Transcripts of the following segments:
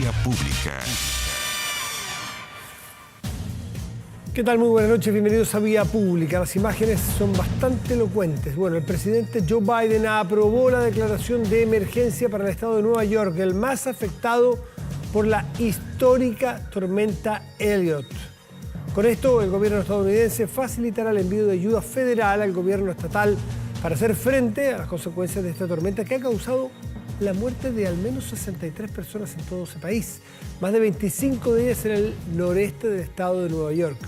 Vía Pública. ¿Qué tal? Muy buenas noches, bienvenidos a Vía Pública. Las imágenes son bastante elocuentes. Bueno, el presidente Joe Biden aprobó la declaración de emergencia para el estado de Nueva York, el más afectado por la histórica tormenta Elliott. Con esto, el gobierno estadounidense facilitará el envío de ayuda federal al gobierno estatal para hacer frente a las consecuencias de esta tormenta que ha causado la muerte de al menos 63 personas en todo ese país, más de 25 de ellas en el noreste del estado de Nueva York.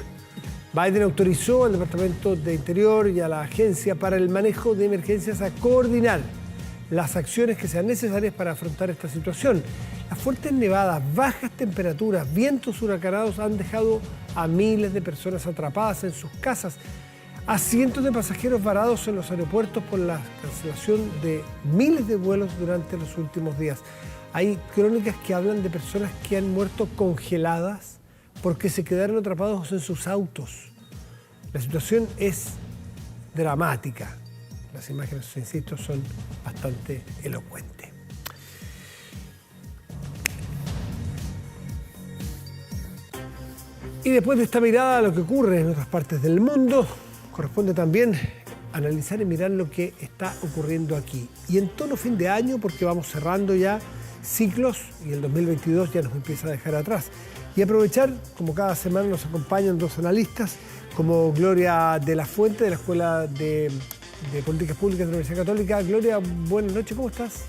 Biden autorizó al Departamento de Interior y a la Agencia para el Manejo de Emergencias a coordinar las acciones que sean necesarias para afrontar esta situación. Las fuertes nevadas, bajas temperaturas, vientos huracanados han dejado a miles de personas atrapadas en sus casas, a cientos de pasajeros varados en los aeropuertos por la cancelación de miles de vuelos durante los últimos días. Hay crónicas que hablan de personas que han muerto congeladas porque se quedaron atrapados en sus autos. La situación es dramática. Las imágenes, insisto, son bastante elocuentes. Y después de esta mirada a lo que ocurre en otras partes del mundo, corresponde también analizar y mirar lo que está ocurriendo aquí. Y en tono fin de año, porque vamos cerrando ya ciclos y el 2022 ya nos empieza a dejar atrás. Y aprovechar, como cada semana nos acompañan dos analistas, como Gloria de la Fuente, de la Escuela de Políticas Públicas de la Universidad Católica. Gloria, buenas noches, ¿cómo estás?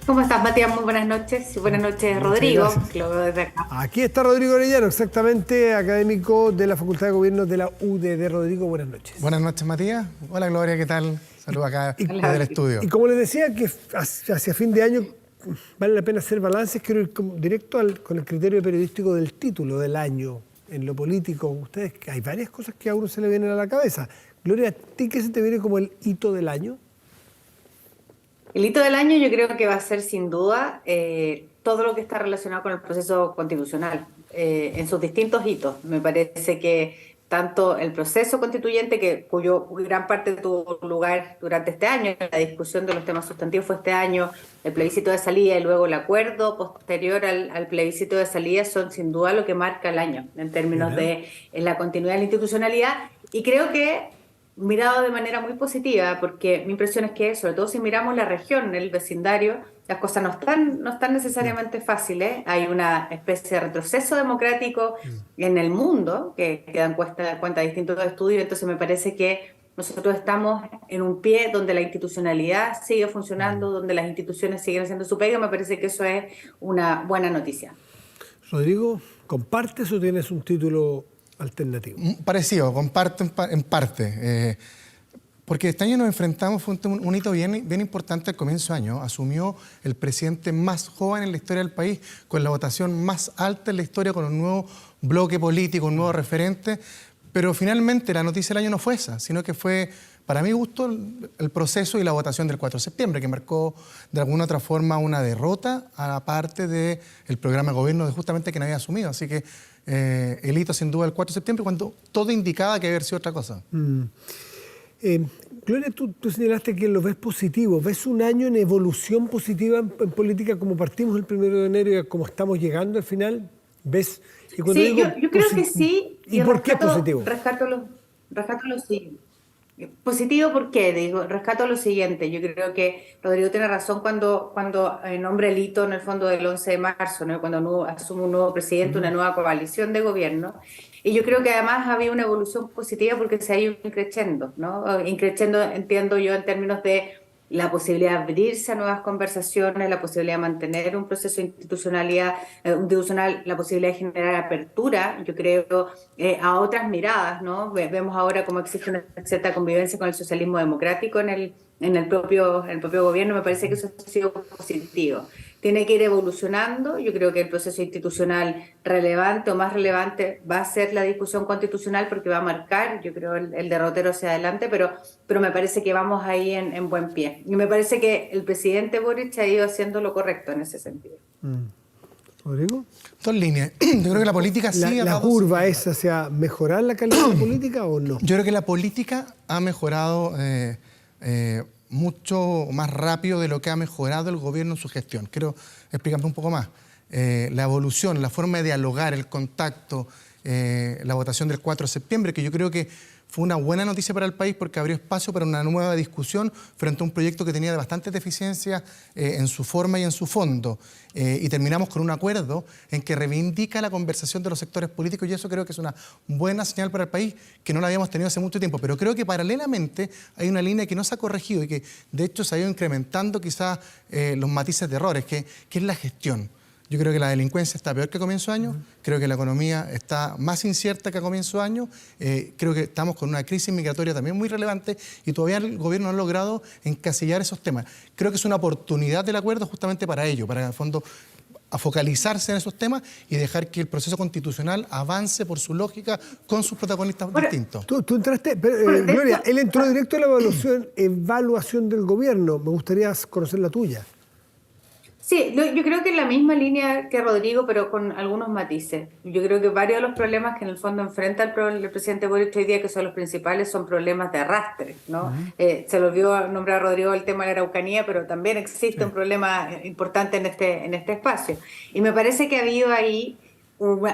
¿Cómo estás, Matías? Muy buenas noches. Y buenas noches, Rodrigo, que lo veo desde acá. Aquí está Rodrigo Orellano, exactamente, académico de la Facultad de Gobierno de la UDD. Rodrigo, buenas noches. Buenas noches, Matías. Hola, Gloria, ¿qué tal? Saludos acá desde el estudio. Y como les decía, que hacia fin de año vale la pena hacer balances, quiero ir directo con el criterio periodístico del título del año. En lo político, ustedes, hay varias cosas que a uno se le vienen a la cabeza. Gloria, ¿a ti qué se te viene como el hito del año? El hito del año yo creo que va a ser sin duda todo lo que está relacionado con el proceso constitucional, en sus distintos hitos. Me parece que tanto el proceso constituyente, cuyo gran parte tuvo lugar durante este año, la discusión de los temas sustantivos fue este año, el plebiscito de salida y luego el acuerdo posterior al plebiscito de salida son sin duda lo que marca el año en términos de la continuidad de la institucionalidad. Y creo que mirado de manera muy positiva, porque mi impresión es que, sobre todo si miramos la región, el vecindario, las cosas no están necesariamente fáciles. Hay una especie de retroceso democrático en el mundo, que dan cuenta de distintos estudios, entonces me parece que nosotros estamos en un pie donde la institucionalidad sigue funcionando, donde las instituciones siguen haciendo su pega. Me parece que eso es una buena noticia. Rodrigo, ¿compartes o tienes un título alternativo? Parecido, comparto en parte. Porque este año nos enfrentamos, fue un hito bien importante al comienzo de año. Asumió el presidente más joven en la historia del país, con la votación más alta en la historia, con un nuevo bloque político, un nuevo referente. Pero finalmente la noticia del año no fue esa, sino que fue, para mi gusto, el proceso y la votación del 4 de septiembre, que marcó de alguna otra forma una derrota a la parte del programa de gobierno justamente que no había asumido. Así que el hito sin duda el 4 de septiembre, cuando todo indicaba que había sido otra cosa. Gloria, tú señalaste que lo ves positivo. ¿Ves un año en evolución positiva en política como partimos el 1 de enero y como estamos llegando al final? ¿Ves? Y cuando sí, yo creo que sí. ¿Y por qué positivo? Rescato lo siguiente. Positivo, ¿por qué? Rescato lo siguiente. Yo creo que Rodrigo tiene razón cuando nombra el hito en el fondo del 11 de marzo, ¿no? Cuando asume un nuevo presidente, una nueva coalición de gobierno. Y yo creo que además había una evolución positiva porque se ha ido increciendo, ¿no? Increciendo, entiendo yo, en términos de la posibilidad de abrirse a nuevas conversaciones, la posibilidad de mantener un proceso institucional, la posibilidad de generar apertura, yo creo, a otras miradas, ¿no? Vemos ahora cómo existe una cierta convivencia con el socialismo democrático en el propio gobierno. Me parece que eso ha sido positivo. Tiene que ir evolucionando. Yo creo que el proceso institucional relevante o más relevante va a ser la discusión constitucional porque va a marcar, yo creo, el derrotero hacia adelante, pero me parece que vamos ahí en buen pie. Y me parece que el presidente Boric ha ido haciendo lo correcto en ese sentido. ¿Rodrigo? Dos líneas. Yo creo que la política sigue... ¿La curva es hacia mejorar la calidad de la política o no? Yo creo que la política ha mejorado mucho más rápido de lo que ha mejorado el gobierno en su gestión. Quiero explicarme un poco más. la evolución, la forma de dialogar, el contacto, la votación del 4 de septiembre, que yo creo que fue una buena noticia para el país porque abrió espacio para una nueva discusión frente a un proyecto que tenía bastantes deficiencias en su forma y en su fondo. Y terminamos con un acuerdo en que reivindica la conversación de los sectores políticos y eso creo que es una buena señal para el país que no la habíamos tenido hace mucho tiempo. Pero creo que paralelamente hay una línea que no se ha corregido y que de hecho se ha ido incrementando quizás los matices de errores, que es la gestión. Yo creo que la delincuencia está peor que a comienzo de año, creo que la economía está más incierta que a comienzo de año, creo que estamos con una crisis migratoria también muy relevante y todavía el gobierno no ha logrado encasillar esos temas. Creo que es una oportunidad del acuerdo justamente para ello, para en el fondo a focalizarse en esos temas y dejar que el proceso constitucional avance por su lógica con sus protagonistas distintos. Tú entraste, Gloria, él entró directo a la evaluación del gobierno. Me gustaría conocer la tuya. Sí, yo creo que en la misma línea que Rodrigo, pero con algunos matices. Yo creo que varios de los problemas que en el fondo enfrenta el presidente Boric hoy día, que son los principales, son problemas de arrastre, ¿no? Se le olvidó nombrar a Rodrigo el tema de la Araucanía, pero también existe un problema importante en este espacio. Y me parece que ha habido ahí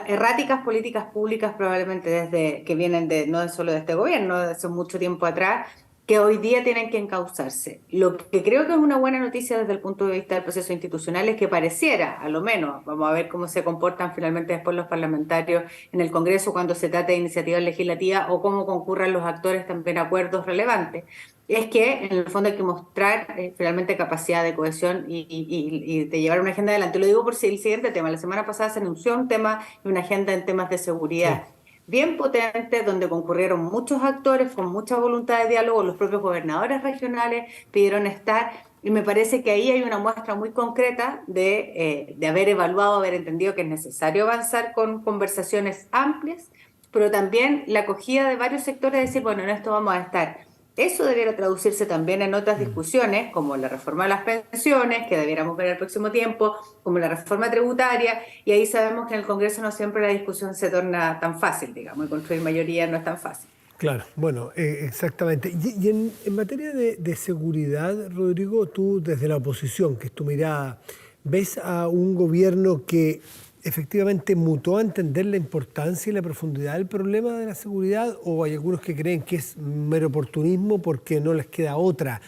erráticas políticas públicas probablemente desde que vienen no solo de este gobierno, de hace mucho tiempo atrás, que hoy día tienen que encauzarse. Lo que creo que es una buena noticia desde el punto de vista del proceso institucional es que pareciera, a lo menos, vamos a ver cómo se comportan finalmente después los parlamentarios en el Congreso cuando se trate de iniciativas legislativas o cómo concurran los actores también a acuerdos relevantes, es que en el fondo hay que mostrar finalmente capacidad de cohesión y de llevar una agenda adelante. Lo digo por el siguiente tema. La semana pasada se anunció un tema y una agenda en temas de seguridad. Sí. Bien potente, donde concurrieron muchos actores con mucha voluntad de diálogo, los propios gobernadores regionales pidieron estar, y me parece que ahí hay una muestra muy concreta de haber evaluado, haber entendido que es necesario avanzar con conversaciones amplias, pero también la acogida de varios sectores, de decir, bueno, en esto vamos a estar. Eso debiera traducirse también en otras discusiones, como la reforma de las pensiones, que debiéramos ver en el próximo tiempo, como la reforma tributaria, y ahí sabemos que en el Congreso no siempre la discusión se torna tan fácil, digamos, y construir mayoría no es tan fácil. Claro, bueno, exactamente. Y en materia de seguridad, Rodrigo, tú desde la oposición, que es tu mirada, ¿ves a un gobierno que efectivamente mutó a entender la importancia y la profundidad del problema de la seguridad, o hay algunos que creen que es mero oportunismo porque no les queda otra?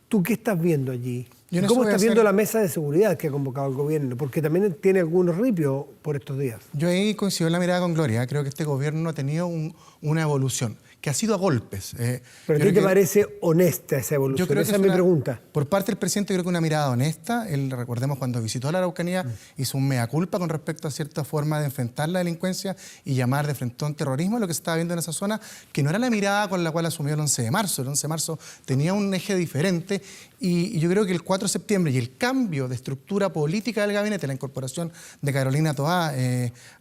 ¿Tú qué estás viendo allí? ¿Cómo estás viendo la mesa de seguridad que ha convocado el gobierno? Porque también tiene algunos ripios por estos días. Yo ahí coincido en la mirada con Gloria. Creo que este gobierno ha tenido una evolución que ha sido a golpes. ¿Pero a ti te parece honesta esa evolución? Yo creo esa es mi pregunta. Por parte del presidente, creo que una mirada honesta. Él, recordemos, cuando visitó la Araucanía, hizo un mea culpa con respecto a cierta forma de enfrentar la delincuencia y llamar de frente a un terrorismo, lo que se estaba viendo en esa zona, que no era la mirada con la cual asumió el 11 de marzo. El 11 de marzo tenía un eje diferente y yo creo que el 4 de septiembre y el cambio de estructura política del gabinete, la incorporación de Carolina Toá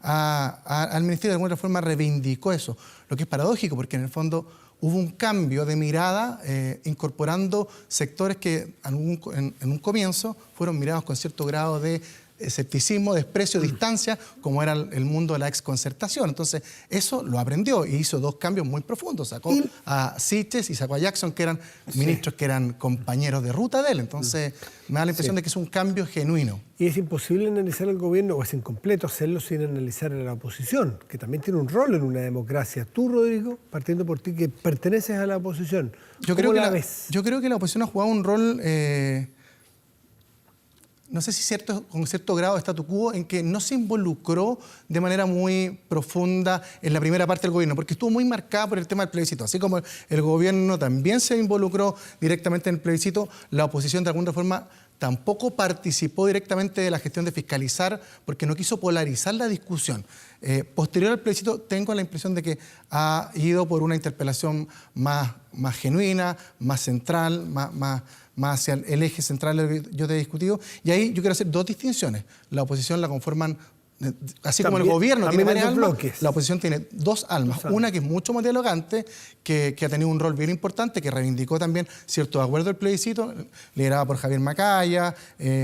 al ministerio, de alguna forma reivindicó eso. Lo que es paradójico, porque en el fondo hubo un cambio de mirada incorporando sectores que en un comienzo fueron mirados con cierto grado de escepticismo, desprecio, distancia, como era el mundo de la exconcertación. Entonces, eso lo aprendió y hizo dos cambios muy profundos. Sacó a Siches y sacó a Jackson, que eran ministros que eran compañeros de ruta de él. Entonces, me da la impresión de que es un cambio genuino. Y es imposible analizar el gobierno, o es incompleto hacerlo sin analizar a la oposición, que también tiene un rol en una democracia. Tú, Rodrigo, partiendo por ti, que perteneces a la oposición, ¿cómo la ves? Yo creo que la oposición ha jugado un rol... no sé si con cierto grado de statu quo, en que no se involucró de manera muy profunda en la primera parte del gobierno, porque estuvo muy marcada por el tema del plebiscito. Así como el gobierno también se involucró directamente en el plebiscito, la oposición de alguna forma tampoco participó directamente de la gestión de fiscalizar, porque no quiso polarizar la discusión. Posterior al plebiscito, tengo la impresión de que ha ido por una interpelación más genuina, más central, más hacia el eje central de lo que yo te he discutido. Y ahí yo quiero hacer dos distinciones. La oposición la conforman, así como el gobierno tiene varias almas, la oposición tiene dos almas. Una que es mucho más dialogante, que ha tenido un rol bien importante, que reivindicó también ciertos acuerdos del plebiscito, liderada por Javier Macaya,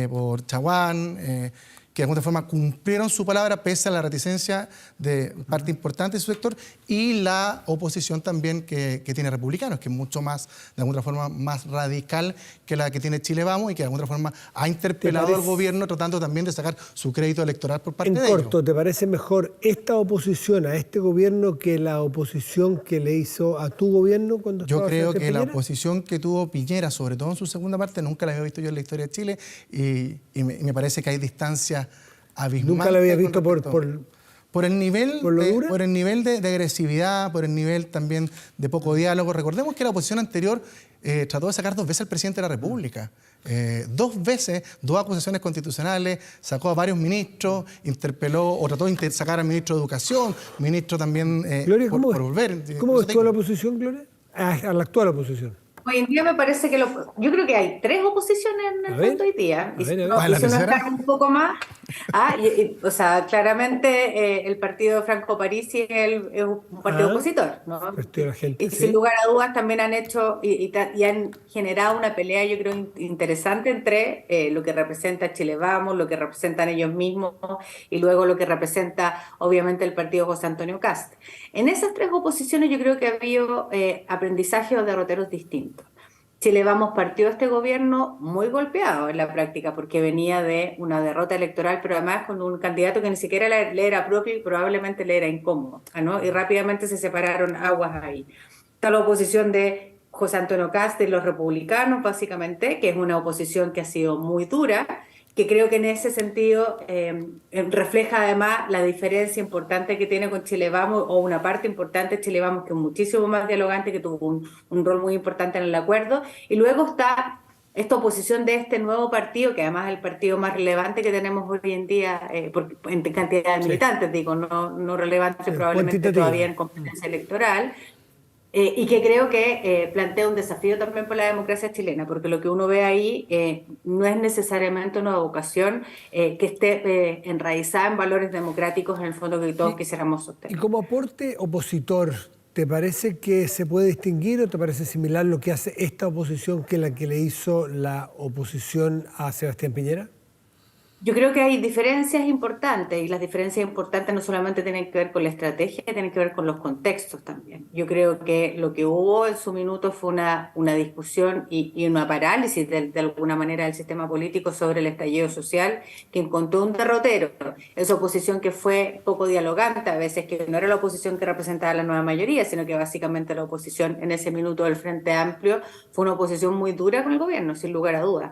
por Chaguán, que de alguna forma cumplieron su palabra pese a la reticencia de parte importante de su sector, y la oposición también que tiene Republicanos, que es mucho más, de alguna forma, más radical que la que tiene Chile Vamos y que de alguna forma ha interpelado al gobierno tratando también de sacar su crédito electoral por parte de ellos. En corto, ¿te parece mejor esta oposición a este gobierno que la oposición que le hizo a tu gobierno cuando Yo estaba creo Sebastián que la Piñera? oposición que tuvo Piñera, sobre todo en su segunda parte, nunca la había visto yo en la historia de Chile, y me parece que hay distancia abismal. Nunca la había visto por el nivel, ¿por lo dura? por el nivel de agresividad, por el nivel también de poco diálogo. Recordemos que la oposición anterior trató de sacar 2 veces al presidente de la República. 2 veces, 2 acusaciones constitucionales, sacó a varios ministros, interpeló o trató de sacar al ministro de Educación, ministro también Gloria, por volver. ¿Cómo ves tú a la oposición, Gloria? A la actual oposición. Hoy en día me parece que yo creo que hay 3 oposiciones en el fondo hoy día. Y si uno está un poco más, o sea, claramente el partido de Franco Parisi es un partido opositor, ¿no? Partido de la gente, y sin lugar a dudas también han hecho y han generado una pelea, yo creo, interesante entre lo que representa Chile Vamos, lo que representan ellos mismos y luego lo que representa, obviamente, el partido José Antonio Kast. En esas 3 oposiciones yo creo que ha habido aprendizaje o derroteros distintos. Chile Vamos partió este gobierno muy golpeado en la práctica porque venía de una derrota electoral, pero además con un candidato que ni siquiera le era propio y probablemente le era incómodo, ¿no? Y rápidamente se separaron aguas ahí. Está la oposición de José Antonio Kast y los republicanos, básicamente, que es una oposición que ha sido muy dura, que creo que en ese sentido refleja además la diferencia importante que tiene con Chile Vamos, o una parte importante de Chile Vamos que es muchísimo más dialogante, que tuvo un rol muy importante en el acuerdo, y luego está esta oposición de este nuevo partido, que además es el partido más relevante que tenemos hoy en día, en cantidad de militantes, digo, no relevante probablemente todavía en competencia electoral, y que creo que plantea un desafío también para la democracia chilena, porque lo que uno ve ahí no es necesariamente una vocación que esté enraizada en valores democráticos en el fondo que todos quisiéramos sostener. Y como aporte opositor, ¿te parece que se puede distinguir o te parece similar lo que hace esta oposición que la que le hizo la oposición a Sebastián Piñera? Yo creo que hay diferencias importantes, y las diferencias importantes no solamente tienen que ver con la estrategia, tienen que ver con los contextos también. Yo creo que lo que hubo en su minuto fue una discusión y una parálisis de alguna manera del sistema político sobre el estallido social, que encontró un derrotero. Esa oposición que fue poco dialogante, a veces que no era la oposición que representaba la nueva mayoría, sino que básicamente la oposición en ese minuto del Frente Amplio fue una oposición muy dura con el gobierno, sin lugar a dudas,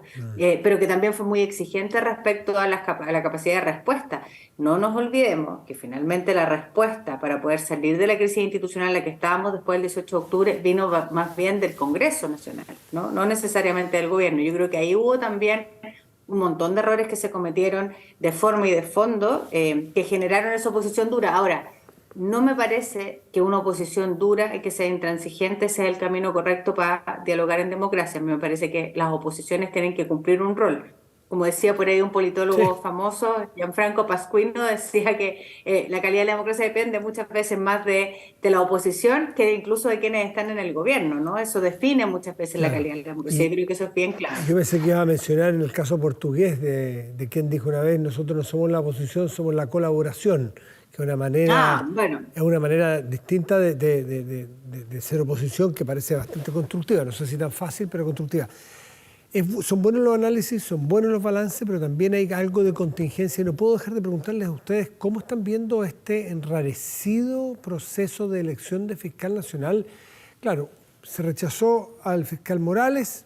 pero que también fue muy exigente respecto a la capacidad de respuesta. No nos olvidemos que finalmente la respuesta para poder salir de la crisis institucional en la que estábamos después del 18 de octubre vino más bien del Congreso Nacional, no necesariamente del gobierno. Yo creo que ahí hubo también un montón de errores que se cometieron de forma y de fondo que generaron esa oposición dura. Ahora, no me parece que una oposición dura y que sea intransigente sea el camino correcto para dialogar en democracia. Me parece que las oposiciones tienen que cumplir un rol. Como decía por ahí un politólogo famoso, Gianfranco Pasquino, decía que la calidad de la democracia depende muchas veces más de la oposición que incluso de quienes están en el gobierno, ¿no? Eso define muchas veces la calidad de la democracia. Yo creo que eso es bien claro. Yo pensé que iba a mencionar en el caso portugués de quien dijo una vez, nosotros no somos la oposición, somos la colaboración, que es una manera, es una manera distinta de ser oposición que parece bastante constructiva, no sé si tan fácil, pero constructiva. Son buenos los análisis, son buenos los balances, pero también hay algo de contingencia. Y no puedo dejar de preguntarles a ustedes cómo están viendo este enrarecido proceso de elección de fiscal nacional. Claro, se rechazó al fiscal Morales,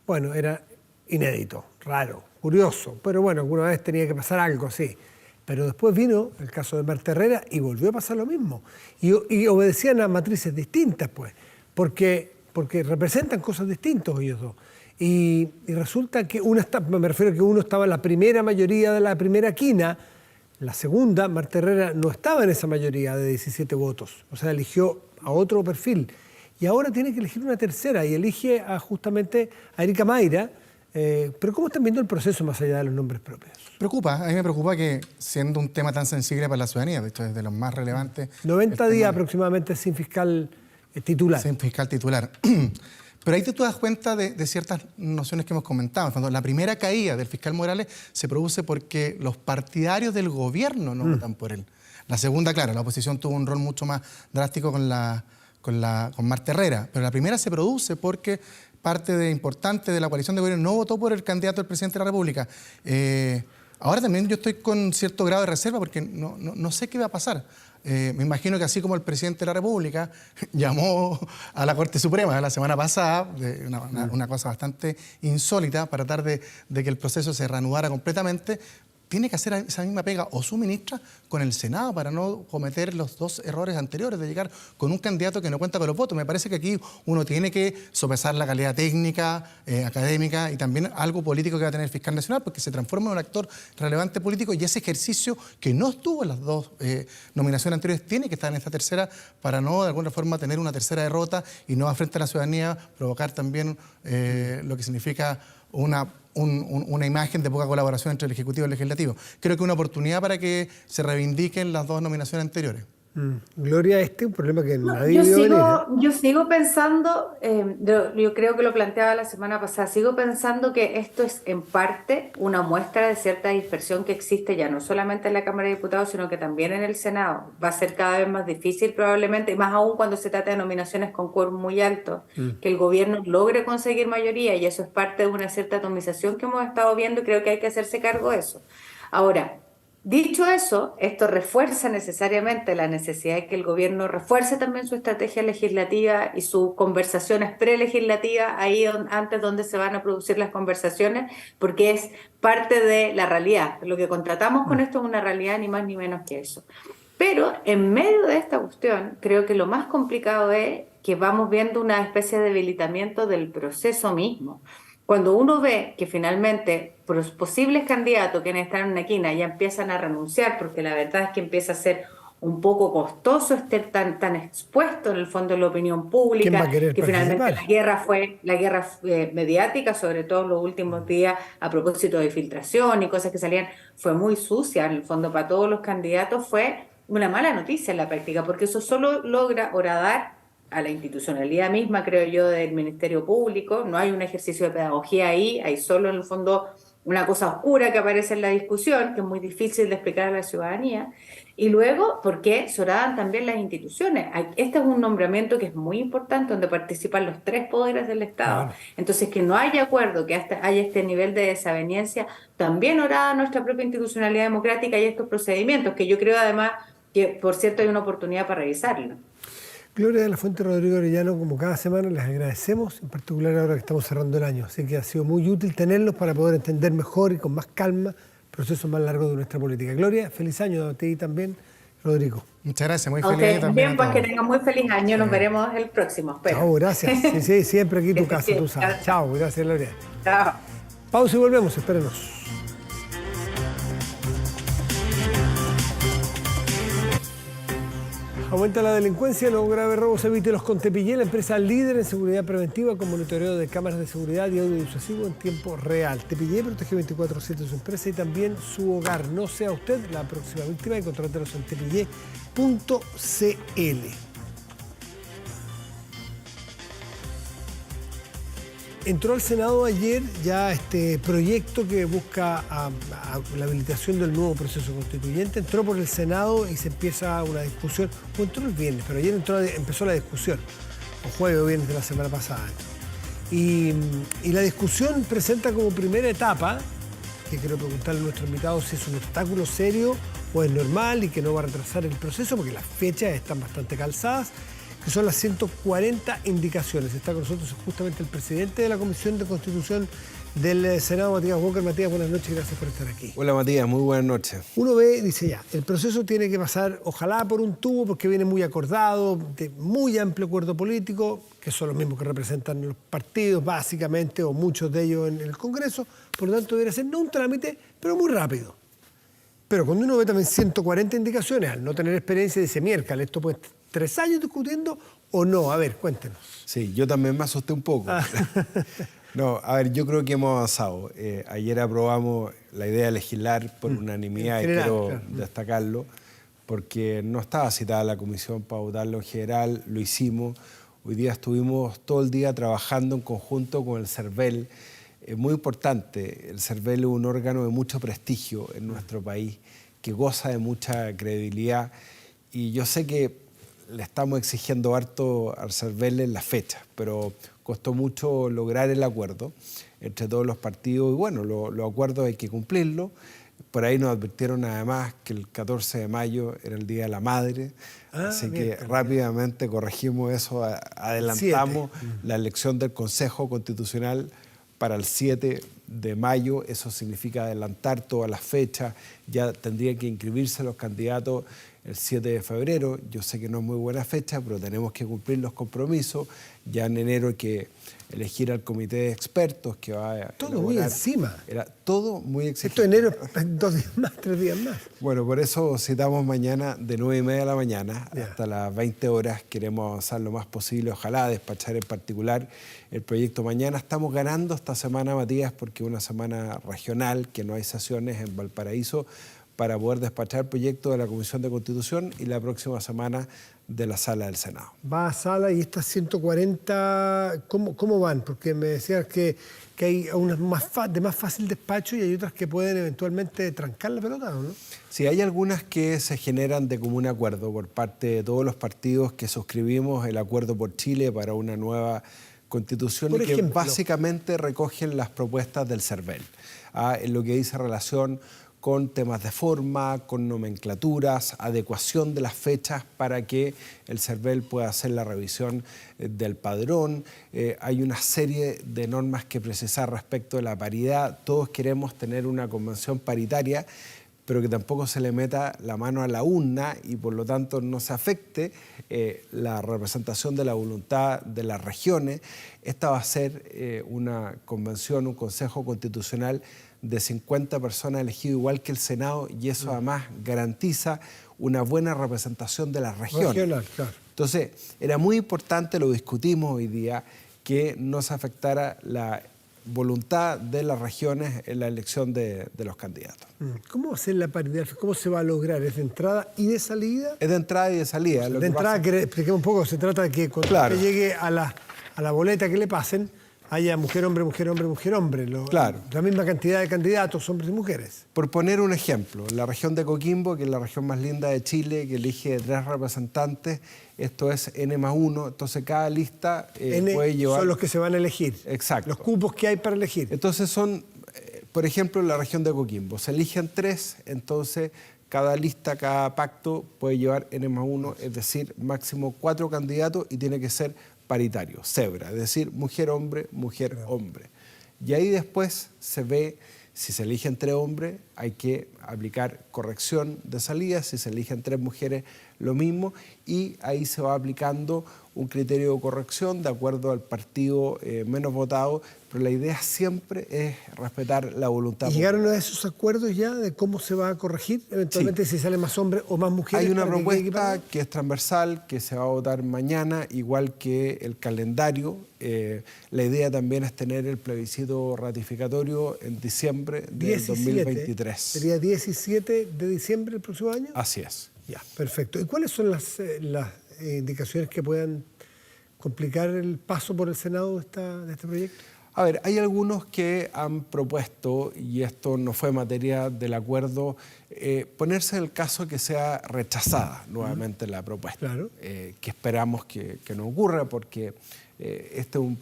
bueno, era inédito, raro, curioso, pero bueno, alguna vez tenía que pasar algo así. Pero después vino el caso de Marta Herrera y volvió a pasar lo mismo. Y obedecían a matrices distintas, pues, porque representan cosas distintas ellos dos. Y resulta que me refiero a que uno estaba en la primera mayoría de la primera quina, la segunda, Marta Herrera, no estaba en esa mayoría de 17 votos, o sea, eligió a otro perfil. Y ahora tiene que elegir una tercera y elige justamente a Erika Mayra. Pero ¿cómo están viendo el proceso más allá de los nombres propios? A mí me preocupa que siendo un tema tan sensible para la ciudadanía, de hecho es de los más relevantes. 90 días aproximadamente sin fiscal titular. Sin fiscal titular. Pero ahí te das cuenta de ciertas nociones que hemos comentado. Cuando la primera caída del fiscal Morales se produce porque los partidarios del gobierno no votan por él. La segunda, claro, la oposición tuvo un rol mucho más drástico con Marta Herrera, pero la primera se produce porque parte importante de la coalición de gobierno no votó por el candidato del presidente de la República. Ahora también yo estoy con cierto grado de reserva porque no sé qué va a pasar. Me imagino que así como el presidente de la República llamó a la Corte Suprema la semana pasada, una cosa bastante insólita, para tratar de que el proceso se reanudara completamente, tiene que hacer esa misma pega o su ministra con el Senado para no cometer los dos errores anteriores de llegar con un candidato que no cuenta con los votos. Me parece que aquí uno tiene que sopesar la calidad técnica, académica y también algo político que va a tener el fiscal nacional, porque se transforma en un actor relevante político y ese ejercicio que no estuvo en las dos nominaciones anteriores tiene que estar en esta tercera para no de alguna forma tener una tercera derrota y no frente a la ciudadanía provocar también lo que significa una imagen de poca colaboración entre el Ejecutivo y el Legislativo. Creo que es una oportunidad para que se reivindiquen las dos nominaciones anteriores. Gloria, un problema que nadie yo sigo pensando, yo creo que lo planteaba la semana pasada, sigo pensando que esto es en parte una muestra de cierta dispersión que existe ya no solamente en la Cámara de Diputados, sino que también en el Senado. Va a ser cada vez más difícil probablemente, y más aún cuando se trata de nominaciones con quórum muy alto, que el gobierno logre conseguir mayoría, y eso es parte de una cierta atomización que hemos estado viendo y creo que hay que hacerse cargo de eso. Ahora, dicho eso, esto refuerza necesariamente la necesidad de que el gobierno refuerce también su estrategia legislativa y sus conversaciones prelegislativas, ahí antes donde se van a producir las conversaciones, porque es parte de la realidad. Lo que contratamos con esto es una realidad, ni más ni menos que eso. Pero en medio de esta cuestión, creo que lo más complicado es que vamos viendo una especie de debilitamiento del proceso mismo. Cuando uno ve que finalmente los posibles candidatos que están en una esquina ya empiezan a renunciar, porque la verdad es que empieza a ser un poco costoso estar tan expuesto en el fondo de la opinión pública, que finalmente la guerra mediática, sobre todo en los últimos días, a propósito de filtración y cosas que salían, fue muy sucia en el fondo para todos los candidatos, fue una mala noticia en la práctica, porque eso solo logra horadar a la institucionalidad misma, creo yo, del Ministerio Público. No hay un ejercicio de pedagogía ahí, hay solo en el fondo una cosa oscura que aparece en la discusión, que es muy difícil de explicar a la ciudadanía. Y luego, ¿por qué se horadan también las instituciones? Este es un nombramiento que es muy importante, donde participan los tres poderes del Estado. Claro. Entonces, que no haya acuerdo, que haya este nivel de desaveniencia, también horada nuestra propia institucionalidad democrática y estos procedimientos, que yo creo además que, por cierto, hay una oportunidad para revisarlo. Gloria de la Fuente, Rodrigo Arellano, como cada semana les agradecemos, en particular ahora que estamos cerrando el año. Así que ha sido muy útil tenerlos para poder entender mejor y con más calma procesos más largos de nuestra política. Gloria, feliz año a ti también, Rodrigo. Muchas gracias, muy feliz año también. Bien, pues que tengan muy feliz año, nos veremos el próximo. Espero. Chao, gracias. Sí, siempre aquí tu casa, tú sabes. Chao, gracias, Gloria. Chao. Pausa y volvemos, espérenos. Aumenta la delincuencia, los graves robos Evitelos con Tepillé, la empresa líder en seguridad preventiva con monitoreo de cámaras de seguridad y audio disuasivo en tiempo real. Tepillé protege 24/7 su empresa y también su hogar. No sea usted la próxima víctima y contrátelos en tepillé.cl. Entró al Senado ayer ya este proyecto que busca la habilitación del nuevo proceso constituyente. Entró por el Senado y se empieza una discusión. Entró el viernes, pero ayer empezó la discusión, o jueves o viernes de la semana pasada. Y la discusión presenta como primera etapa, que quiero preguntarle a nuestro invitado si es un obstáculo serio o es normal y que no va a retrasar el proceso, porque las fechas están bastante calzadas, que son las 140 indicaciones. Está con nosotros justamente el presidente de la Comisión de Constitución del Senado, Matías Walker. Matías, buenas noches y gracias por estar aquí. Hola Matías, muy buenas noches. Uno ve, dice ya, el proceso tiene que pasar ojalá por un tubo porque viene muy acordado, de muy amplio acuerdo político, que son los mismos que representan los partidos básicamente, o muchos de ellos en el Congreso. Por lo tanto, debería ser no un trámite, pero muy rápido. Pero cuando uno ve también 140 indicaciones, al no tener experiencia, dice, miércoles, esto puede 3 años discutiendo o no. A ver, cuéntenos. Sí, yo también me asusté un poco. No, a ver, yo creo que hemos avanzado. Ayer aprobamos la idea de legislar por unanimidad, general, y quiero destacarlo, porque no estaba citada la comisión para votarlo en general, lo hicimos. Hoy día estuvimos todo el día trabajando en conjunto con el CERVEL. Es muy importante, el CERVEL es un órgano de mucho prestigio en nuestro país, que goza de mucha credibilidad, y yo sé que le estamos exigiendo harto al CERVEL en la fecha, pero costó mucho lograr el acuerdo entre todos los partidos, y bueno, los acuerdos hay que cumplirlos. Por ahí nos advirtieron además que el 14 de mayo era el Día de la Madre, así que rápidamente corregimos eso, adelantamos la elección del Consejo Constitucional para el 7 de mayo, eso significa adelantar todas las fechas, ya tendrían que inscribirse los candidatos el 7 de febrero, yo sé que no es muy buena fecha, pero tenemos que cumplir los compromisos, ya en enero hay que elegir al comité de expertos que va a todo elaborar. muy encima. Era todo muy exigente. Esto en enero es 2 días más, 3 días más. Bueno, por eso citamos mañana de 9:30 de la mañana hasta las 20 horas. Queremos avanzar lo más posible, ojalá despachar en particular el proyecto mañana. Estamos ganando esta semana, Matías, porque es una semana regional, que no hay sesiones en Valparaíso, para poder despachar el proyecto de la Comisión de Constitución y la próxima semana de la Sala del Senado. Va a sala y estas 140, ¿cómo van? Porque me decías que hay unas de más fácil despacho y hay otras que pueden eventualmente trancar la pelota, ¿no? Sí, hay algunas que se generan de común acuerdo por parte de todos los partidos que suscribimos el Acuerdo por Chile para una nueva Constitución, por y que ejemplo, básicamente recogen las propuestas del CERVEL, en lo que dice relación con temas de forma, con nomenclaturas, adecuación de las fechas para que el CERVEL pueda hacer la revisión del padrón. Hay una serie de normas que precisar respecto de la paridad. Todos queremos tener una convención paritaria, pero que tampoco se le meta la mano a la urna y por lo tanto no se afecte la representación de la voluntad de las regiones. Esta va a ser una convención, un consejo constitucional de 50 personas elegido igual que el Senado, y eso además garantiza una buena representación de las regiones. Regional, claro. Entonces, era muy importante, lo discutimos hoy día, que no se afectara la voluntad de las regiones en la elección de los candidatos. ¿Cómo va a ser la paridad? ¿Cómo se va a lograr? ¿Es de entrada y de salida? Es de entrada y de salida. O sea, de entrada, expliquemos un poco, se trata de que cuando usted llegue a la boleta que le pasen, haya mujer, hombre, mujer, hombre, mujer, hombre. Claro. La misma cantidad de candidatos, hombres y mujeres. Por poner un ejemplo, la región de Coquimbo, que es la región más linda de Chile, que elige 3 representantes, esto es N+1, entonces cada lista puede llevar... Son los que se van a elegir. Exacto. Los cupos que hay para elegir. Entonces son, por ejemplo, en la región de Coquimbo, se eligen 3, entonces cada lista, cada pacto puede llevar N+1, es decir, máximo 4 candidatos, y tiene que ser paritario, cebra, es decir, mujer-hombre, mujer-hombre. Y ahí después se ve, si se eligen 3 hombres, hay que aplicar corrección de salida, si se eligen 3 mujeres, lo mismo, y ahí se va aplicando un criterio de corrección de acuerdo al partido menos votado, pero la idea siempre es respetar la voluntad. ¿Y llegaron a esos acuerdos ya de cómo se va a corregir eventualmente si sale más hombres o más mujeres? Hay una propuesta que es transversal, que se va a votar mañana, igual que el calendario. La idea también es tener el plebiscito ratificatorio en diciembre del 2023. ¿Sería 17 de diciembre del próximo año? Así es. Ya, perfecto. ¿Y cuáles son las indicaciones que puedan complicar el paso por el Senado de este proyecto? A ver, hay algunos que han propuesto, y esto no fue materia del acuerdo, ponerse en el caso que sea rechazada nuevamente la propuesta. Claro. Que esperamos que no ocurra, porque este es un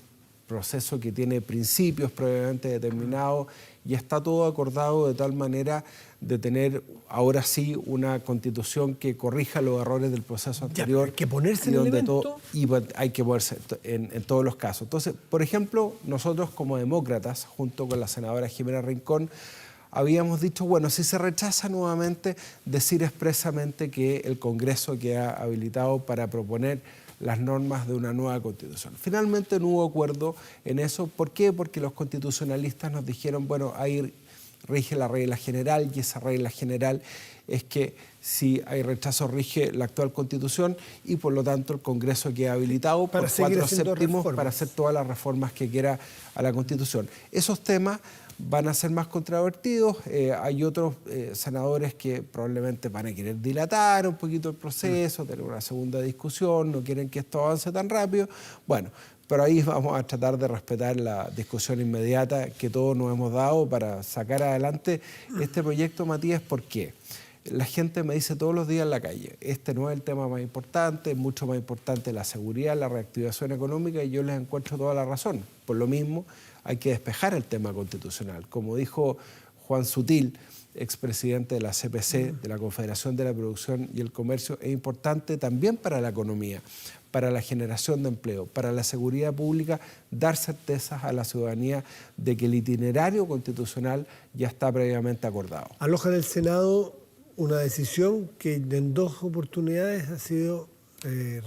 proceso que tiene principios previamente determinados y está todo acordado de tal manera de tener ahora sí una constitución que corrija los errores del proceso anterior. Ya, hay que ponerse en el evento. Y hay que ponerse en todos los casos. Entonces, por ejemplo, nosotros como demócratas, junto con la senadora Jimena Rincón, habíamos dicho, bueno, si se rechaza nuevamente, decir expresamente que el Congreso queda habilitado para proponer las normas de una nueva Constitución. Finalmente no hubo acuerdo en eso. ¿Por qué? Porque los constitucionalistas nos dijeron, bueno, ahí rige la regla general, y esa regla general es que si hay rechazo rige la actual Constitución, y por lo tanto el Congreso queda habilitado por 4/7 para hacer todas las reformas que quiera a la Constitución. Esos temas van a ser más controvertidos. Hay otros senadores que probablemente van a querer dilatar un poquito el proceso, tener una segunda discusión, no quieren que esto avance tan rápido. Bueno, pero ahí vamos a tratar de respetar la discusión inmediata que todos nos hemos dado para sacar adelante este proyecto, Matías. ¿Por qué? La gente me dice todos los días en la calle, este no es el tema más importante, es mucho más importante la seguridad, la reactivación económica, y yo les encuentro toda la razón. Por lo mismo, hay que despejar el tema constitucional. Como dijo Juan Sutil, expresidente de la CPC, de la Confederación de la Producción y el Comercio, es importante también para la economía, para la generación de empleo, para la seguridad pública, dar certezas a la ciudadanía de que el itinerario constitucional ya está previamente acordado. Aloja en el Senado una decisión que en 2 oportunidades ha sido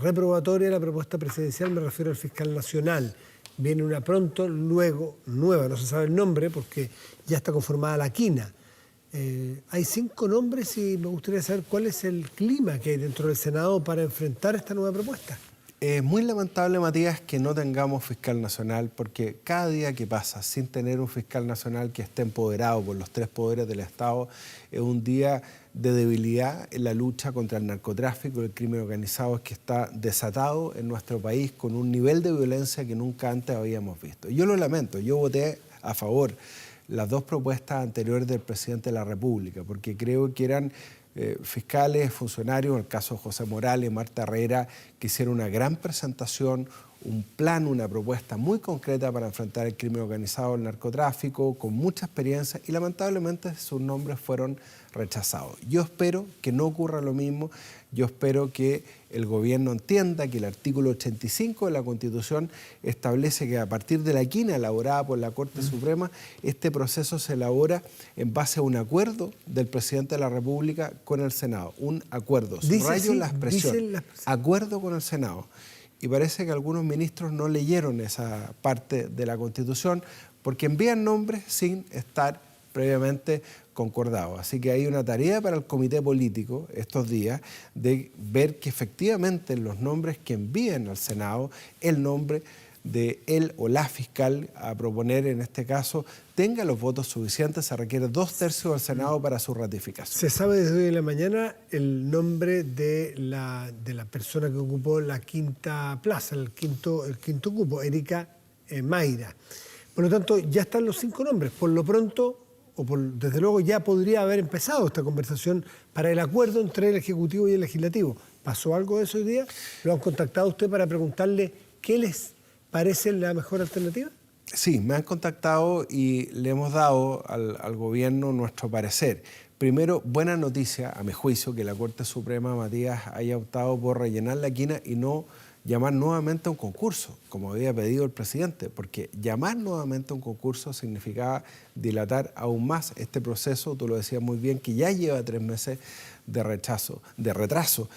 reprobatoria la propuesta presidencial, me refiero al fiscal nacional. Viene una pronto, luego nueva, no se sabe el nombre porque ya está conformada la quina. Hay 5 nombres y me gustaría saber cuál es el clima que hay dentro del Senado para enfrentar esta nueva propuesta. Es muy lamentable, Matías, que no tengamos fiscal nacional, porque cada día que pasa sin tener un fiscal nacional que esté empoderado por los 3 poderes del Estado es un día de debilidad en la lucha contra el narcotráfico y el crimen organizado, que está desatado en nuestro país con un nivel de violencia que nunca antes habíamos visto. Yo lo lamento, yo voté a favor las 2 propuestas anteriores del presidente de la República, porque creo que eran fiscales, funcionarios, en el caso de José Morales, Marta Herrera, que hicieron una gran presentación, un plan, una propuesta muy concreta para enfrentar el crimen organizado, el narcotráfico, con mucha experiencia, y lamentablemente sus nombres fueron rechazados. Yo espero que no ocurra lo mismo. Yo espero que el gobierno entienda que el artículo 85 de la Constitución establece que a partir de la quina elaborada por la Corte Suprema, este proceso se elabora en base a un acuerdo del presidente de la República con el Senado. Un acuerdo, subrayo la expresión, acuerdo con el Senado. Y parece que algunos ministros no leyeron esa parte de la Constitución porque envían nombres sin estar previamente concordados. Así que hay una tarea para el comité político estos días de ver que efectivamente en los nombres que envíen al Senado, el nombre de él o la fiscal a proponer en este caso tenga los votos suficientes. Se requiere 2/3 del Senado para su ratificación. Se sabe desde hoy en la mañana el nombre de la persona que ocupó la quinta plaza, el quinto cupo, Erika Mayra. Por lo tanto, ya están los 5 nombres. Por lo pronto, desde luego ya podría haber empezado esta conversación para el acuerdo entre el Ejecutivo y el Legislativo. ¿Pasó algo de eso hoy día? ¿Lo han contactado a usted para preguntarle qué les parece la mejor alternativa? Sí, me han contactado y le hemos dado al gobierno nuestro parecer. Primero, buena noticia, a mi juicio, que la Corte Suprema, Matías, haya optado por rellenar la quina y no llamar nuevamente a un concurso, como había pedido el presidente, porque llamar nuevamente a un concurso significaba dilatar aún más este proceso, tú lo decías muy bien, que ya lleva 3 meses de retraso,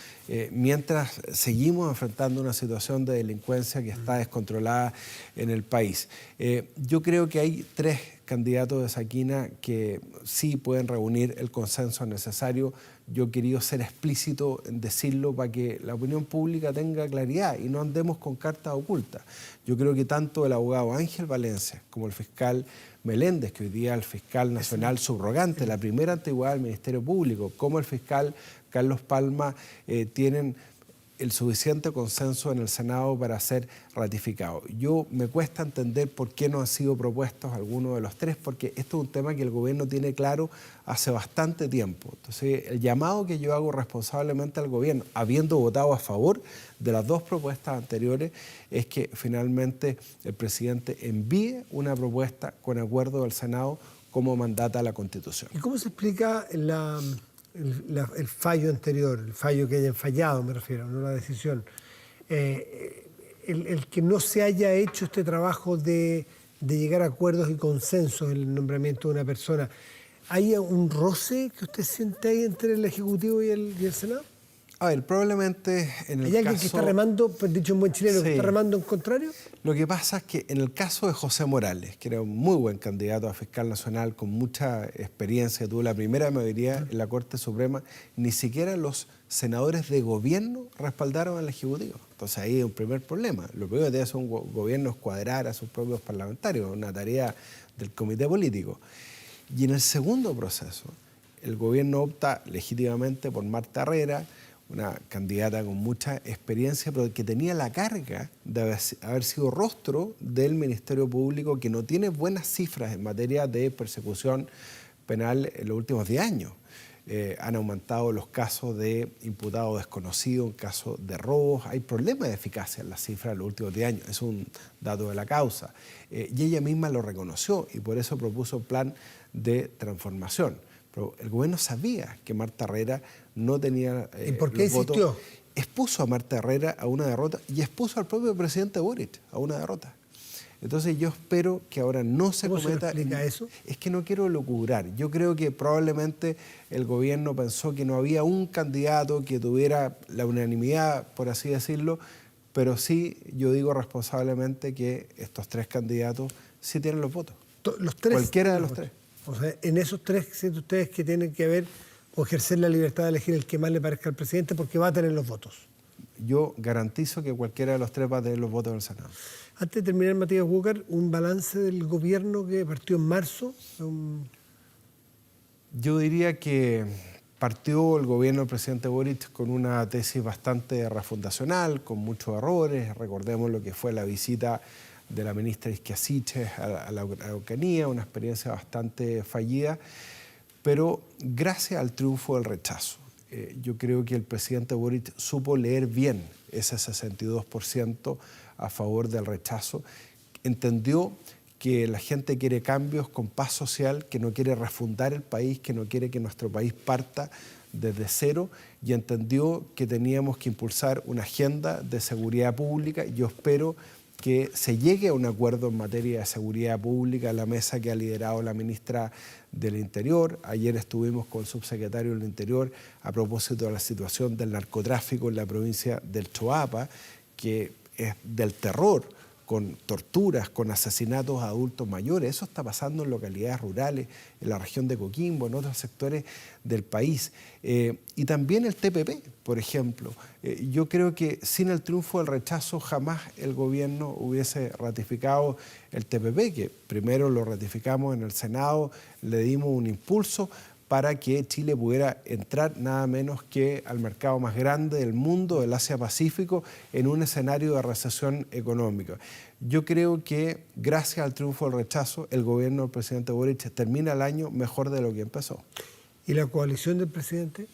mientras seguimos enfrentando una situación de delincuencia que está descontrolada en el país. Yo creo que hay 3 candidatos de esa quina que sí pueden reunir el consenso necesario. Yo he querido ser explícito en decirlo para que la opinión pública tenga claridad y no andemos con cartas ocultas. Yo creo que tanto el abogado Ángel Valencia como el fiscal Meléndez, que hoy día es el fiscal nacional subrogante, la primera antigüedad del Ministerio Público, como el fiscal Carlos Palma, tienen el suficiente consenso en el Senado para ser ratificado. Me cuesta entender por qué no han sido propuestos algunos de los 3, porque esto es un tema que el gobierno tiene claro hace bastante tiempo. Entonces, el llamado que yo hago responsablemente al gobierno, habiendo votado a favor de las 2 propuestas anteriores, es que finalmente el presidente envíe una propuesta con acuerdo del Senado como mandata a la Constitución. ¿Y cómo se explica el fallo anterior, el fallo que hayan fallado, me refiero, no la decisión? El que no se haya hecho este trabajo de llegar a acuerdos y consensos en el nombramiento de una persona. ¿Hay un roce que usted siente ahí entre el Ejecutivo y el Senado? A ver, probablemente en el ¿Hay alguien caso... que está remando, pues dicho en buen chileno, Sí. que está remando en contrario? Lo que pasa es que en el caso de José Morales, que era un muy buen candidato a fiscal nacional, con mucha experiencia, tuvo la primera mayoría en la Corte Suprema, ni siquiera los senadores de gobierno respaldaron al Ejecutivo. Entonces ahí hay un primer problema. Lo primero que tiene que hacer un gobierno es cuadrar a sus propios parlamentarios, una tarea del comité político. Y en el segundo proceso, el gobierno opta legítimamente por Marta Herrera, una candidata con mucha experiencia, pero que tenía la carga de haber sido rostro del Ministerio Público, que no tiene buenas cifras en materia de persecución penal en los últimos 10 años. Han aumentado los casos de imputados desconocidos, en casos de robos. Hay problemas de eficacia en las cifras en los últimos 10 años. Es un dato de la causa. Y ella misma lo reconoció y por eso propuso un plan de transformación. Pero el gobierno sabía que Marta Herrera no tenía ¿Y por qué los insistió? votos. Expuso a Marta Herrera a una derrota y expuso al propio presidente Boric a una derrota. Entonces yo espero que ahora no se cometa... ¿Cómo se explica eso? Es que no quiero locubrar. Yo creo que probablemente el gobierno pensó que no había un candidato que tuviera la unanimidad, por así decirlo, pero sí, yo digo responsablemente que estos 3 candidatos sí tienen los votos. Los 3. Cualquiera de los 3. O sea, en esos 3 sienten ustedes que tienen que ver o ejercer la libertad de elegir el que más le parezca al presidente porque va a tener los votos. Yo garantizo que cualquiera de los 3 va a tener los votos del Senado. Antes de terminar, Matías Walker, un balance del gobierno que partió en marzo. Yo diría que partió el gobierno del presidente Boric con una tesis bastante refundacional, con muchos errores. Recordemos lo que fue la visita de la ministra Isquiasiches a la Araucanía, una experiencia bastante fallida, pero gracias al triunfo del rechazo. Yo creo que el presidente Boric supo leer bien ese 62% a favor del rechazo. Entendió que la gente quiere cambios con paz social, que no quiere refundar el país, que no quiere que nuestro país parta desde cero, y entendió que teníamos que impulsar una agenda de seguridad pública. Yo espero que se llegue a un acuerdo en materia de seguridad pública, la mesa que ha liderado la ministra del Interior. Ayer estuvimos con el subsecretario del Interior a propósito de la situación del narcotráfico en la provincia del Choapa, que es del terror, con torturas, con asesinatos a adultos mayores. Eso está pasando en localidades rurales, en la región de Coquimbo, en otros sectores del país. Y también el TPP, por ejemplo. Yo creo que sin el triunfo del rechazo jamás el gobierno hubiese ratificado el TPP, que primero lo ratificamos en el Senado, le dimos un impulso para que Chile pudiera entrar nada menos que al mercado más grande del mundo, el Asia-Pacífico, en un escenario de recesión económica. Yo creo que gracias al triunfo del rechazo, el gobierno del presidente Boric termina el año mejor de lo que empezó. ¿Y la coalición del presidente?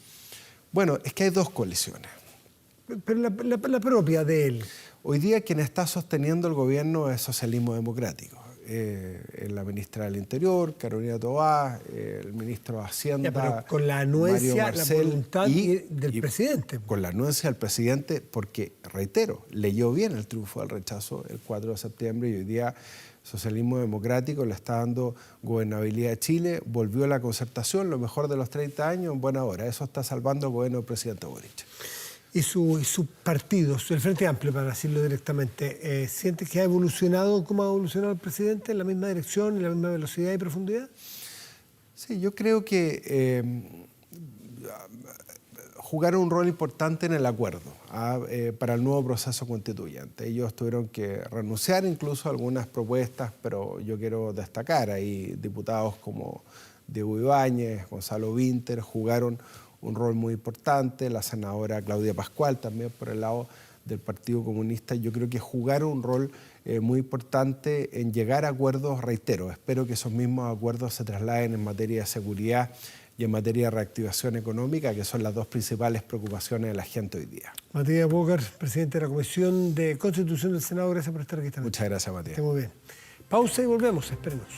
Bueno, es que hay 2 coaliciones. Pero la propia de él. Hoy día quien está sosteniendo el gobierno es Socialismo Democrático. La ministra del Interior, Carolina Tobá, el ministro de Hacienda, pero con la anuencia, Mario Marcel, la voluntad del presidente. Con la anuencia del presidente, porque, reitero, leyó bien el triunfo del rechazo el 4 de septiembre y hoy día Socialismo Democrático le está dando gobernabilidad a Chile, volvió a la concertación, lo mejor de los 30 años en buena hora. Eso está salvando el gobierno del presidente Boric. Y su partido, el Frente Amplio, para decirlo directamente, ¿siente que ha evolucionado como ha evolucionado el presidente, en la misma dirección, en la misma velocidad y profundidad? Sí, yo creo que jugaron un rol importante en el acuerdo para el nuevo proceso constituyente. Ellos tuvieron que renunciar incluso a algunas propuestas, pero yo quiero destacar, ahí diputados como Diego Ibáñez, Gonzalo Vinter, jugaron un rol muy importante, la senadora Claudia Pascual también por el lado del Partido Comunista. Yo creo que jugaron un rol muy importante en llegar a acuerdos, reitero, espero que esos mismos acuerdos se trasladen en materia de seguridad y en materia de reactivación económica, que son las 2 principales preocupaciones de la gente hoy día. Matías Walker, presidente de la Comisión de Constitución del Senado, gracias por estar aquí esta noche. Muchas gracias, Matías. Esté muy bien. Pausa y volvemos, espérenos.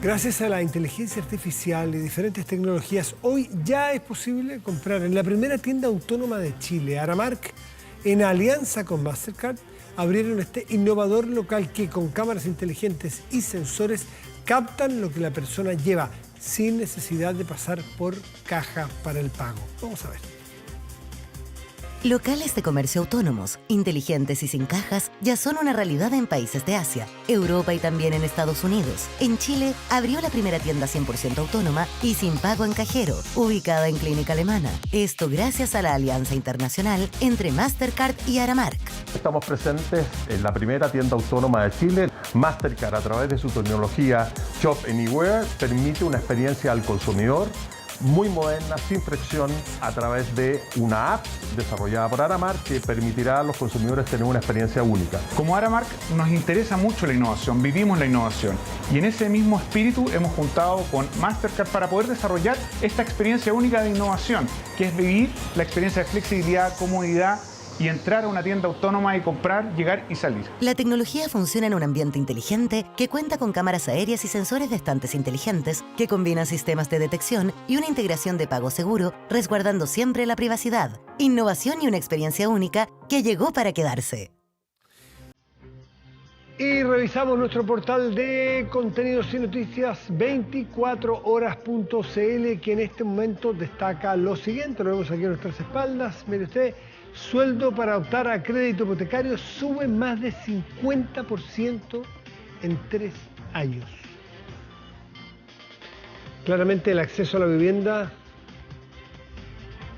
Gracias a la inteligencia artificial y diferentes tecnologías, hoy ya es posible comprar en la primera tienda autónoma de Chile, Aramark, en alianza con Mastercard, abrieron este innovador local que con cámaras inteligentes y sensores captan lo que la persona lleva sin necesidad de pasar por caja para el pago. Vamos a ver. Locales de comercio autónomos, inteligentes y sin cajas ya son una realidad en países de Asia, Europa y también en Estados Unidos. En Chile abrió la primera tienda 100% autónoma y sin pago en cajero, ubicada en Clínica Alemana. Esto gracias a la alianza internacional entre Mastercard y Aramark. Estamos presentes en la primera tienda autónoma de Chile. Mastercard, a través de su tecnología Shop Anywhere, permite una experiencia al consumidor muy moderna, sin fricción, a través de una app desarrollada por Aramark que permitirá a los consumidores tener una experiencia única. Como Aramark nos interesa mucho la innovación, vivimos la innovación y en ese mismo espíritu hemos juntado con Mastercard para poder desarrollar esta experiencia única de innovación, que es vivir la experiencia de flexibilidad, comodidad y entrar a una tienda autónoma y comprar, llegar y salir. La tecnología funciona en un ambiente inteligente que cuenta con cámaras aéreas y sensores de estantes inteligentes que combinan sistemas de detección y una integración de pago seguro, resguardando siempre la privacidad, innovación y una experiencia única que llegó para quedarse. Y revisamos nuestro portal de contenidos y noticias 24horas.cl, que en este momento destaca lo siguiente. Lo vemos aquí a nuestras espaldas. Mire usted, sueldo para optar a crédito hipotecario sube más de 50% en 3 años. Claramente el acceso a la vivienda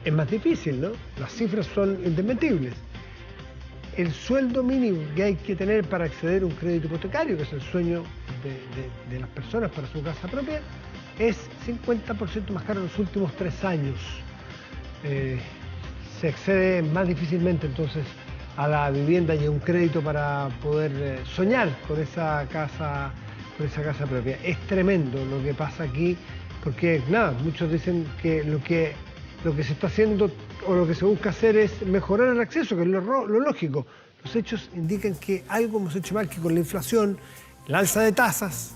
es más difícil, ¿no? Las cifras son indesmentibles. El sueldo mínimo que hay que tener para acceder a un crédito hipotecario, que es el sueño de las personas para su casa propia, es 50% más caro en los últimos 3 años. Se accede más difícilmente entonces a la vivienda y a un crédito para poder soñar con esa casa propia. Es tremendo lo que pasa aquí, porque nada, muchos dicen que lo que se está haciendo o lo que se busca hacer es mejorar el acceso, que es lo lógico. Los hechos indican que algo hemos hecho mal, que con la inflación, el alza de tasas,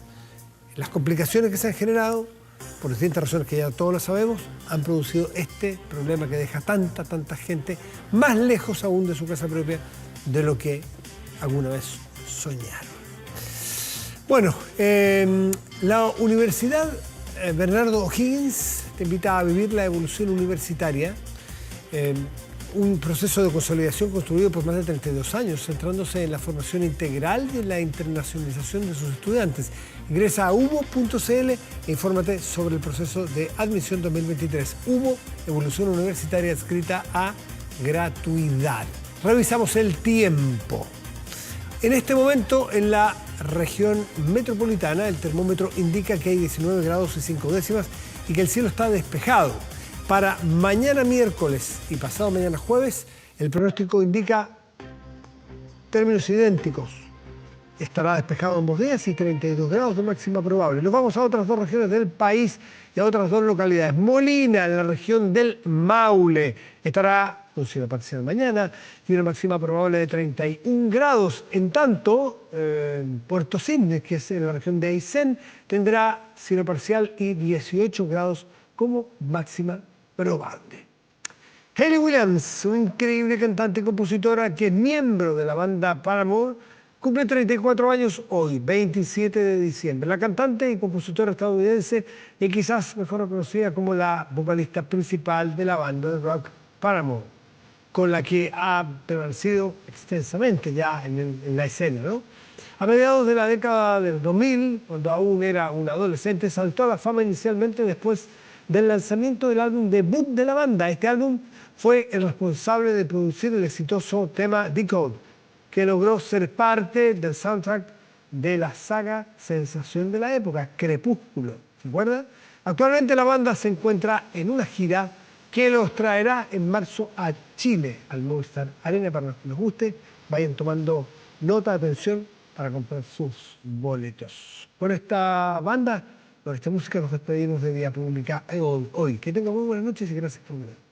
las complicaciones que se han generado, por distintas razones que ya todos lo sabemos, han producido este problema que deja tanta gente más lejos aún de su casa propia de lo que alguna vez soñaron. Bueno, la Universidad Bernardo O'Higgins te invita a vivir la evolución universitaria, un proceso de consolidación construido por más de 32 años, centrándose en la formación integral y en la internacionalización de sus estudiantes. Ingresa a ubo.cl e infórmate sobre el proceso de admisión 2023. Ubo, evolución universitaria adscrita a gratuidad. Revisamos el tiempo. En este momento, en la región metropolitana, el termómetro indica que hay 19 grados y 5 décimas y que el cielo está despejado. Para mañana miércoles y pasado mañana jueves, el pronóstico indica términos idénticos. Estará despejado ambos días y 32 grados de máxima probable. Nos vamos a otras 2 regiones del país y a otras 2 localidades. Molina, en la región del Maule, estará con cielo parcial mañana y una máxima probable de 31 grados. En tanto, Puerto Cisnes, que es en la región de Aysén, tendrá cielo parcial y 18 grados como máxima probable. Hayley Williams, una increíble cantante y compositora que es miembro de la banda Paramore, cumple 34 años hoy, 27 de diciembre. La cantante y compositora estadounidense y quizás mejor conocida como la vocalista principal de la banda de rock Paramore, con la que ha permanecido extensamente ya en la escena, ¿no? A mediados de la década del 2000, cuando aún era un adolescente, saltó a la fama inicialmente después del lanzamiento del álbum debut de la banda. Este álbum fue el responsable de producir el exitoso tema Decode, que logró ser parte del soundtrack de la saga sensación de la época, Crepúsculo. ¿Se acuerdan? Actualmente la banda se encuentra en una gira que los traerá en marzo a Chile, al Movistar Arena. Para los que les guste, vayan tomando nota, atención, para comprar sus boletos. Con esta banda, con esta música, nos despedimos de Vía Pública hoy. Que tengan muy buenas noches y gracias por ver.